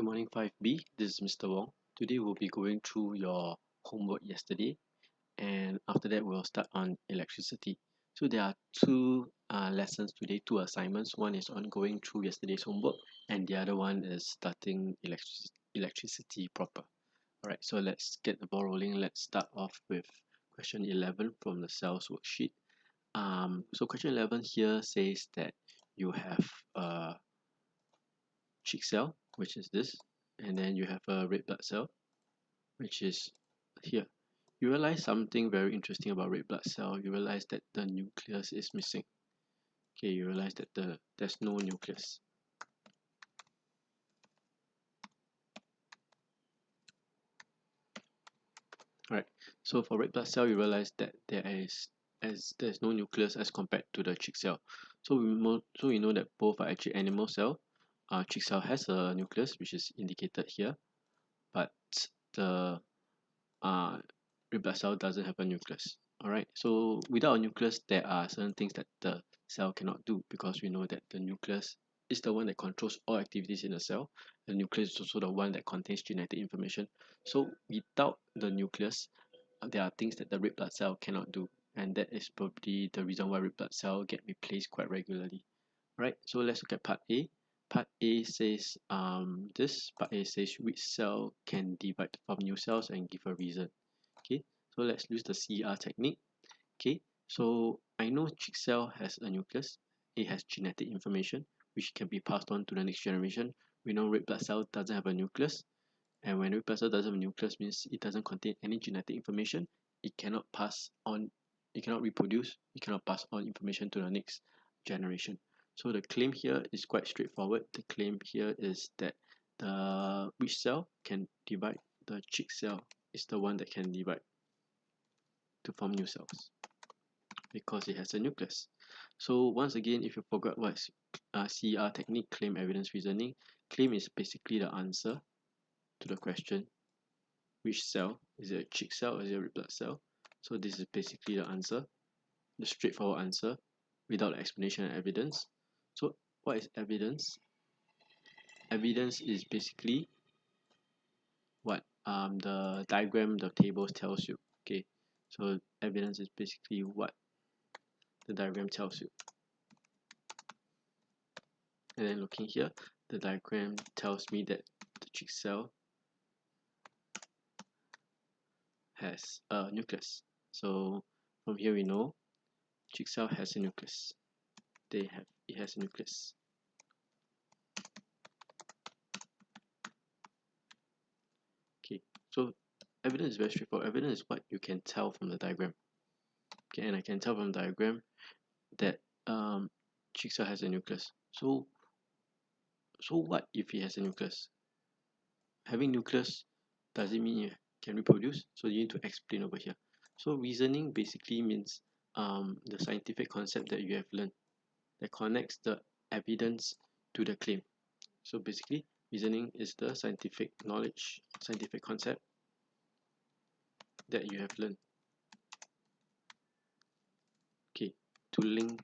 morning 5B. This is Mr. Wong. Today we'll be going through your homework yesterday, and after that we'll start on electricity. So there are two lessons today, two assignments. One is on going through yesterday's homework, and the other one is starting electricity proper. Alright, so let's get the ball rolling. Let's start off with question 11 from the cells worksheet. So question 11 here says that you have a chick cell, which is this, and then you have a red blood cell, which is here. You realize something very interesting about red blood cell. You realize that the nucleus is missing. Okay, you realize that there's no nucleus. Alright, so for red blood cell, you realize that there's no nucleus as compared to the chick cell. So we know that both are actually animal cell. Chick cell has a nucleus, which is indicated here, but the red blood cell doesn't have a nucleus. Alright, so without a nucleus, there are certain things that the cell cannot do, because we know that the nucleus is the one that controls all activities in the cell. The nucleus is also the one that contains genetic information. So without the nucleus, there are things that the red blood cell cannot do, and that is probably the reason why red blood cell get replaced quite regularly. Right, so let's look at part A. Part A says part A says which cell can divide to form new cells and give a reason. Okay, so let's use the CER technique. Okay, so I know chick cell has a nucleus. It has genetic information which can be passed on to the next generation. We know red blood cell doesn't have a nucleus, and when red blood cell doesn't have a nucleus, means it doesn't contain any genetic information. It cannot pass on, it cannot reproduce, it cannot pass on information to the next generation. So the claim here is quite straightforward. The claim here is that the which cell can divide, the chick cell is the one that can divide to form new cells because it has a nucleus. So once again, if you forgot what is CER technique, claim, evidence, reasoning, claim is basically the answer to the question, which cell, is it a chick cell or is it a red blood cell? So this is basically the answer, the straightforward answer without explanation and evidence. So what is evidence? Evidence is basically what the diagram, the tables tells you. Okay, so evidence is basically what the diagram tells you. And then looking here, the diagram tells me that the chick cell has a nucleus. So from here we know chick cell has a nucleus. It has a nucleus. Okay, so evidence is very straightforward. Evidence is what you can tell from the diagram. Okay, and I can tell from the diagram that chick cell has a nucleus. So what if it has a nucleus? Having nucleus, does it mean you can reproduce? So you need to explain over here. So reasoning basically means the scientific concept that you have learned that connects the evidence to the claim. So basically, reasoning is the scientific knowledge, scientific concept that you have learned. Okay, to link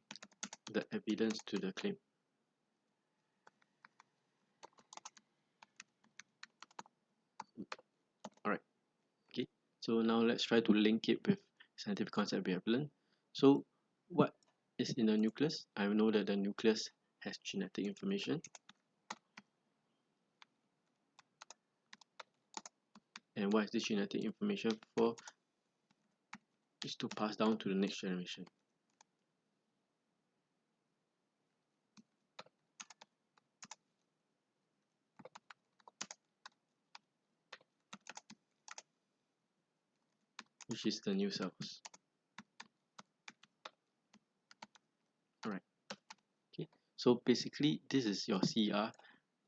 the evidence to the claim. Alright, okay, so now let's try to link it with scientific concept we have learned. So what is in the nucleus? I know that the nucleus has genetic information. And what is this genetic information for? Is to pass down to the next generation. Which is the new cells. Alright. Okay. So basically this is your CER,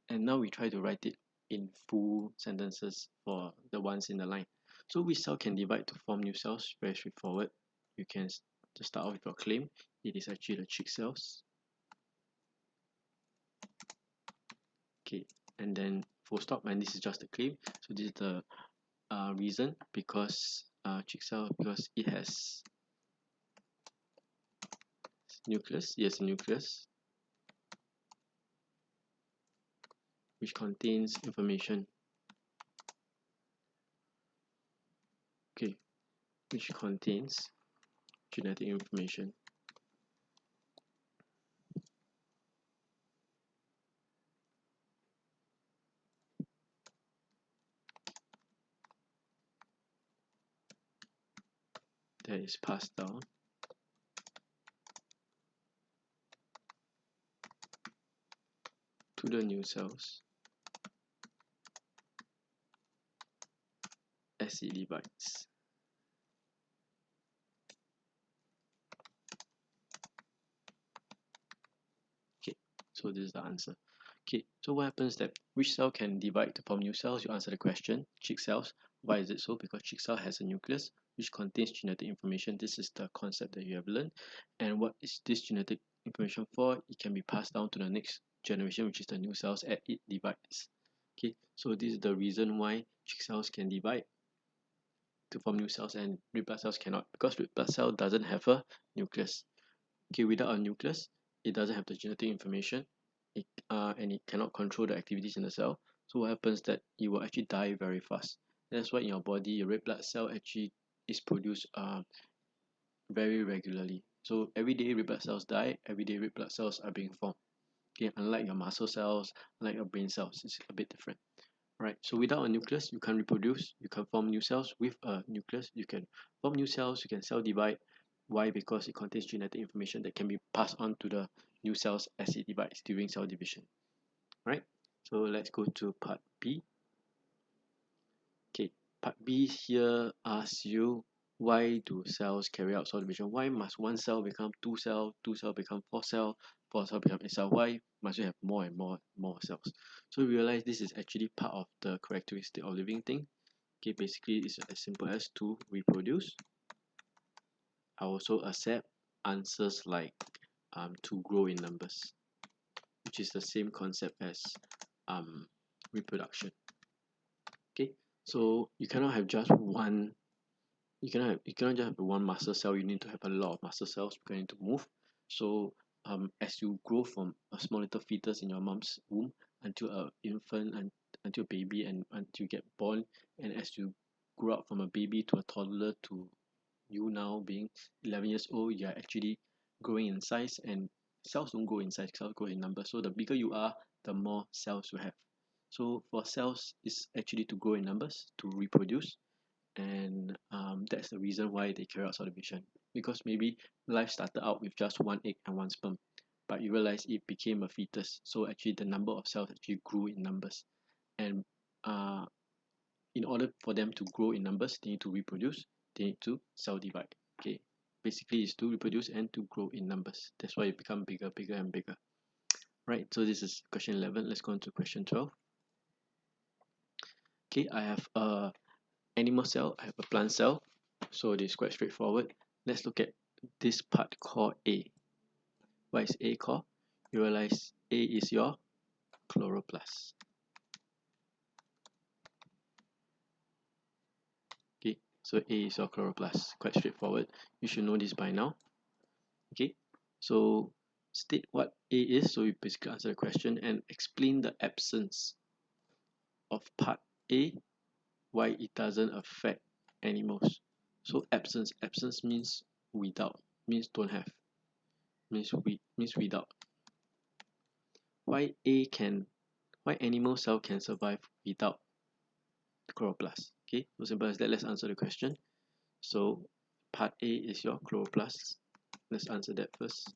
and now we try to write it in full sentences for the ones in the line. So which cell can divide to form new cells? Very straightforward. You can just start off with your claim. It is actually the chick cells. Okay, and then full stop, and this is just the claim. So this is the reason, because chick cell, because it has nucleus. Yes, nucleus. which contains information, okay, which contains genetic information. That is passed down to the new cells as it divides. Okay, so this is the answer. Okay, so what happens that which cell can divide to form new cells? You answer the question. Chick cells. Why is it so? Because chick cell has a nucleus which contains genetic information. This is the concept that you have learned. And what is this genetic information for? It can be passed down to the next generation, which is the new cells as it divides. Okay, so this is the reason why chick cells can divide to form new cells and red blood cells cannot, because red blood cell doesn't have a nucleus. Okay, without a nucleus, it doesn't have the genetic information, and it cannot control the activities in the cell. So what happens that it will actually die very fast. That's why in your body, your red blood cell actually is produced very regularly. So every day red blood cells die, every day red blood cells are being formed. Okay, unlike your muscle cells, unlike your brain cells, it's a bit different. Right, so without a nucleus, you can't reproduce, you can form new cells. With a nucleus, you can form new cells, you can cell divide. Why? Because it contains genetic information that can be passed on to the new cells as it divides during cell division. Right, so let's go to part B. Okay, part B here asks you, why do cells carry out cell division? Why must one cell become two cell, two cell become four cell become eight cell? Why must we have more and more cells? So we realize this is actually part of the characteristic of living thing. Okay, basically it's as simple as to reproduce. I also accept answers like to grow in numbers, which is the same concept as reproduction. Okay, so you cannot have just one. You cannot just have one muscle cell. You need to have a lot of muscle cells because you need to move. So as you grow from a small little fetus in your mom's womb until a infant and until a baby and until you get born, and as you grow up from a baby to a toddler to you now being 11 years old, you are actually growing in size, and cells don't grow in size, cells grow in number. So the bigger you are, the more cells you have. So for cells, it's actually to grow in numbers, to reproduce, and that's the reason why they carry out cell division. Because maybe life started out with just one egg and one sperm, but you realize it became a fetus. So actually, the number of cells actually grew in numbers, and uh, in order for them to grow in numbers, they need to reproduce, they need to cell divide. Okay, basically it's to reproduce and to grow in numbers. That's why it become bigger, bigger and bigger. Right, so this is question 11. Let's go on to question 12. Okay, I have a animal cell, I have a plant cell, so it is quite straightforward. Let's look at this part called A. What is A called? You realize A is your chloroplast. Okay, so A is your chloroplast. Quite straightforward. You should know this by now. Okay, so state what A is, so you basically answer the question and explain the absence of part A, why it doesn't affect animals. So absence means without, means don't have, means without. Why why animal cell can survive without chloroplast? Okay, so simple as that. Let's answer the question. So part A is your chloroplast. Let's answer that first.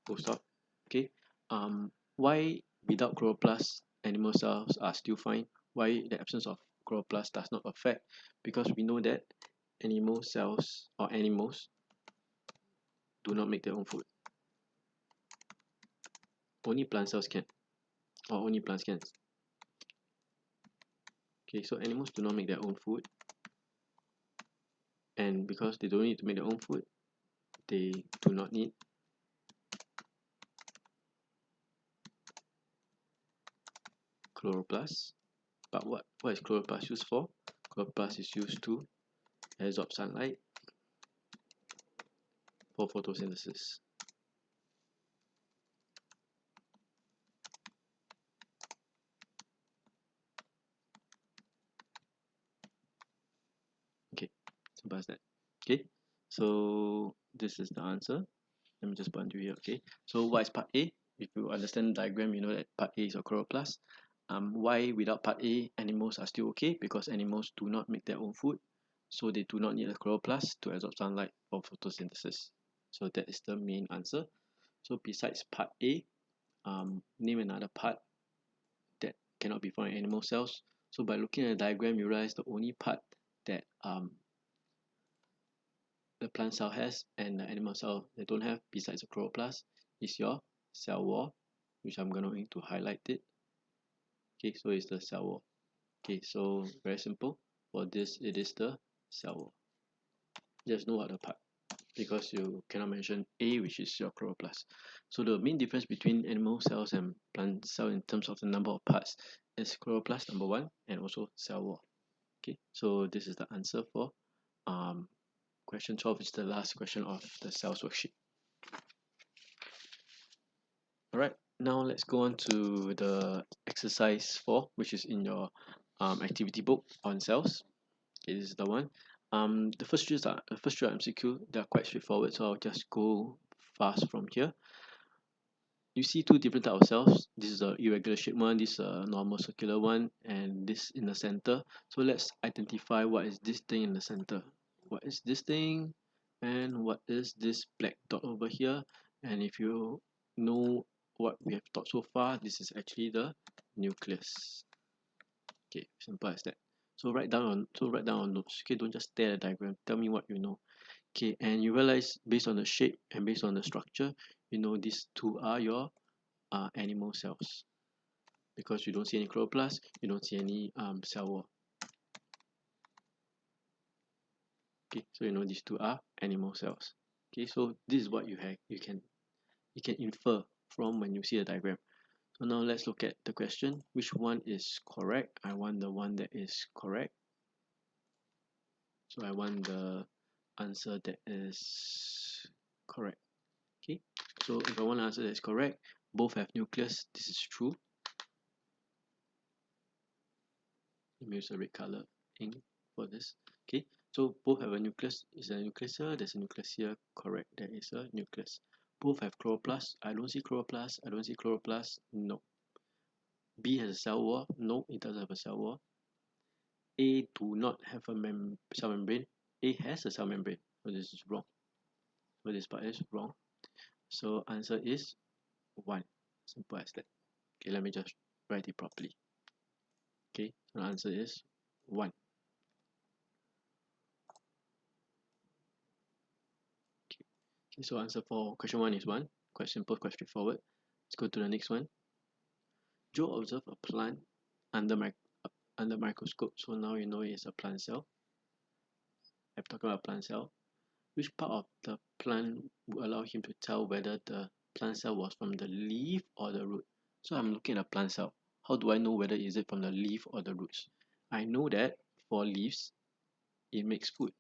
Full stop. Okay, why without chloroplast animal cells are still fine? Why the absence of chloroplast does not affect? Because we know that animal cells or animals do not make their own food. Only plant cells can, or only plants can. Okay, so animals do not make their own food, and because they don't need to make their own food, they do not need chloroplast. But what is chloroplast used for? Chloroplast is used to absorb sunlight for photosynthesis. Simple as that. Okay, so this is the answer. Let me just put into here. Okay, so what is part A? If you understand the diagram, you know that part A is a chloroplast. Why without part A animals are still okay? Because animals do not make their own food, so they do not need a chloroplast to absorb sunlight for photosynthesis. So that is the main answer. So besides part A, name another part that cannot be found in animal cells. So by looking at the diagram, you realize the only part that the plant cell has and the animal cell they don't have besides the chloroplast is your cell wall, which I'm going to highlight it. Okay, so it's the cell wall. Okay, so very simple. For this, it is the cell wall. There's no other part because you cannot mention A, which is your chloroplast. So the main difference between animal cells and plant cell in terms of the number of parts is chloroplast number one and also cell wall. Okay, so this is the answer for question 12, is the last question of the cells worksheet. Alright, now let's go on to the exercise 4, which is in your activity book on cells. Okay, this is the one. The first three are MCQ. They are quite straightforward, so I'll just go fast from here. You see two different types of cells. This is a irregular shaped one, this is a normal circular one, and this in the center. So let's identify what is this thing in the center. What is this thing? And what is this black dot over here? And if you know what we have taught so far, this is actually the nucleus. Okay, simple as that. So write down on notes. Okay, don't just stare at the diagram. Tell me what you know. Okay, and you realize based on the shape and based on the structure, you know these two are your animal cells, because you don't see any chloroplast, you don't see any cell wall. Okay, so you know these two are animal cells. Okay, so this is what you have. You can infer from when you see the diagram. So now let's look at the question. Which one is correct? I want the one that is correct. So I want the answer that is correct. Okay, so if I want an answer that is correct, both have nucleus. This is true. Let me use a red color ink for this. Okay, so both have a nucleus. Is there a nucleus here? There's a nucleus here. Correct, there is a nucleus. Both have chloroplast. I don't see chloroplast. I don't see chloroplast. No. B has a cell wall. No, it doesn't have a cell wall. A do not have a cell membrane. A has a cell membrane. So this is wrong. So this part is wrong. So answer is 1. Simple as that. Okay, let me just write it properly. Okay, so the answer is 1. Okay, so answer for question 1 is 1. Quite simple, quite straightforward. Let's go to the next one. Joe observed a plant under microscope. So now you know it's a plant cell. I'm talking about plant cell. Which part of the plant would allow him to tell whether the plant cell was from the leaf or the root? So I'm looking at a plant cell. How do I know whether is it from the leaf or the roots? I know that for leaves, it makes food.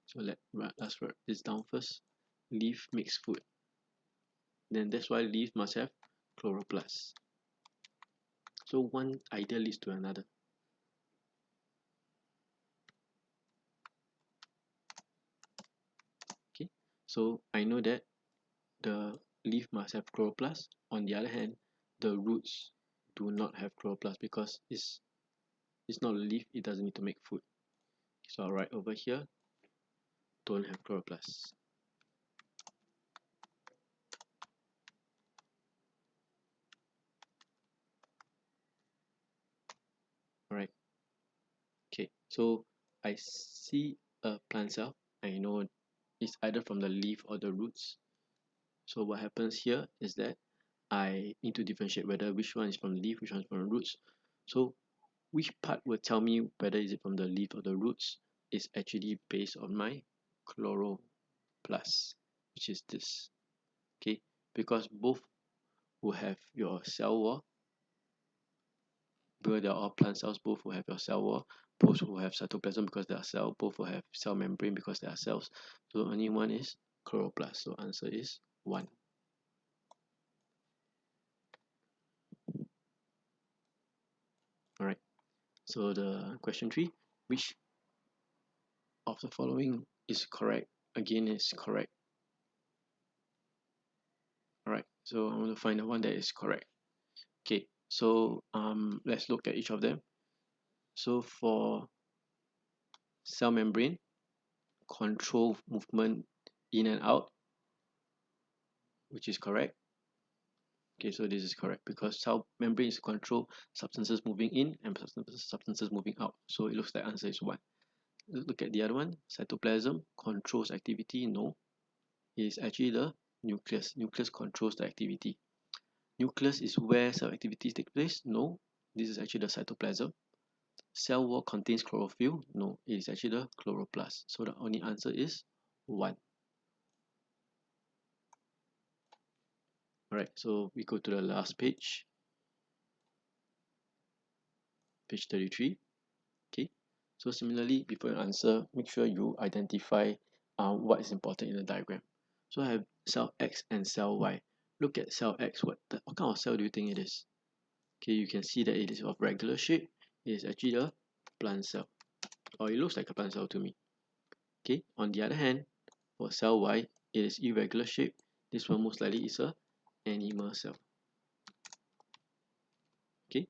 So let's write this down first. Leaf makes food. Then that's why leaf must have chloroplast. So one idea leads to another. Okay, so I know that the leaf must have chloroplast. On the other hand, the roots do not have chloroplast because it's not a leaf, it doesn't need to make food. So I'll write over here, don't have chloroplast. Alright. Okay, so I see a plant cell. I know it's either from the leaf or the roots. So what happens here is that I need to differentiate whether which one is from the leaf, which one is from the roots. So which part will tell me whether is it from the leaf or the roots is actually based on my chloroplast, which is this. Okay, because both will have your cell wall, because they are all plant cells, both will have your cell wall, both will have cytoplasm because they are cell, both will have cell membrane because they are cells. So only one is chloroplast. So answer is 1. Alright, so the question 3, which of the following is correct? Again, is correct. Alright, so I want to find the one that is correct. Okay, so let's look at each of them. So for cell membrane, control movement in and out, which is correct. Okay, so this is correct because cell membrane is control substances moving in and substances moving out. So it looks like answer is 1. Look at the other one. Cytoplasm controls activity. No, it is actually the nucleus. Nucleus controls the activity. Nucleus is where cell activities take place. No, this is actually the cytoplasm. Cell wall contains chlorophyll. No, it is actually the chloroplast. So the only answer is 1. Alright, so we go to the last page. Page 33. Okay, so similarly, before you answer, make sure you identify what is important in the diagram. So I have cell X and cell Y. Look at cell X. What kind of cell do you think it is? Okay, you can see that it is of regular shape. It is actually a plant cell, or it looks like a plant cell to me. Okay, on the other hand, for cell Y, it is irregular shape. This one most likely is a animal cell. Okay,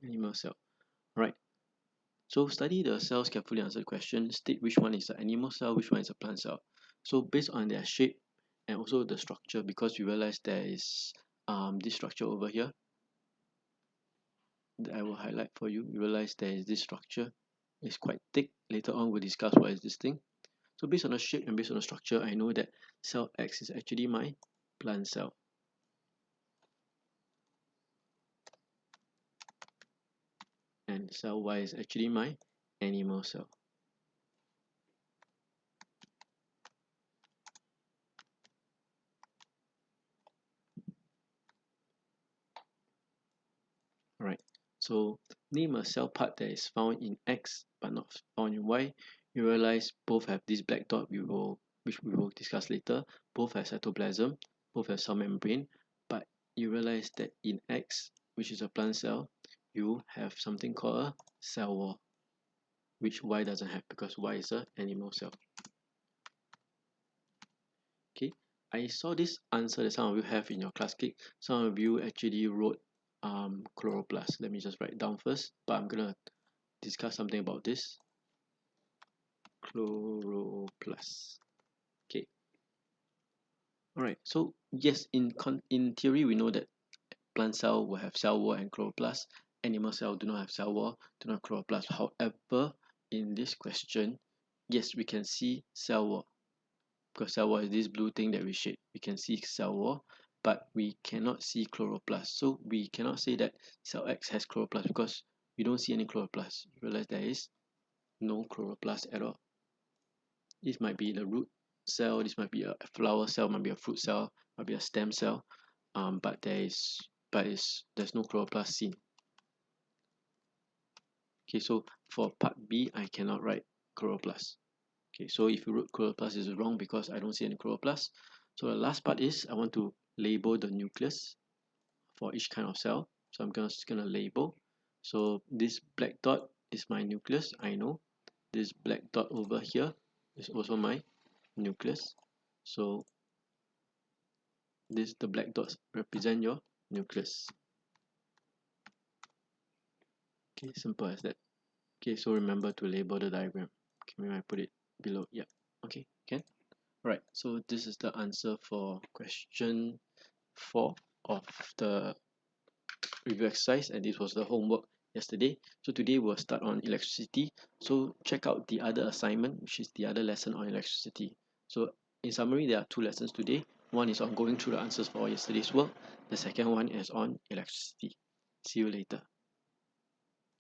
animal cell. Right. So study the cells carefully, answer the question, state which one is an animal cell, which one is a plant cell. So based on their shape and also the structure, because you realize there is this structure over here that I will highlight for you. You realize there is this structure. It's quite thick. Later on we'll discuss what is this thing. So based on the shape and based on the structure, I know that cell X is actually my plant cell. And cell Y is actually my animal cell. Alright, so name a cell part that is found in X but not found in Y. You realize both have this black dot which we will discuss later. Both have cytoplasm, both have cell membrane, but you realize that in X, which is a plant cell, you have something called a cell wall, which Y doesn't have because Y is an animal cell. Okay, I saw this answer that some of you have in your class kit. Some of you actually wrote chloroplast. Let me just write down first, but I'm gonna discuss something about this. Chloroplast. Okay, all right, so yes, in theory we know that plant cell will have cell wall and chloroplast. Animal cell do not have cell wall, do not have chloroplast. However, in this question, yes, we can see cell wall because cell wall is this blue thing that we shade. We can see cell wall, but we cannot see chloroplast. So we cannot say that cell X has chloroplast because we don't see any chloroplast. You realize there is no chloroplast at all. This might be the root cell, this might be a flower cell, might be a fruit cell, might be a stem cell, but there's no chloroplast seen. Okay, so for part B, I cannot write chloroplast. Okay, so if you wrote chloroplast, is wrong because I don't see any chloroplast. So the last part is I want to label the nucleus for each kind of cell. So I'm just gonna label. So this black dot is my nucleus, I know. This black dot over here is also my nucleus. So the black dots represent your nucleus. Okay, simple as that. Okay, so remember to label the diagram. Okay, maybe I put it below. Yeah. Okay, can. Right, so this is the answer for question 4 of the review exercise, and this was the homework yesterday. So today we'll start on electricity. So check out the other assignment, which is the other lesson on electricity. So in summary, there are 2 lessons today. One is on going through the answers for yesterday's work. The second one is on electricity. See you later.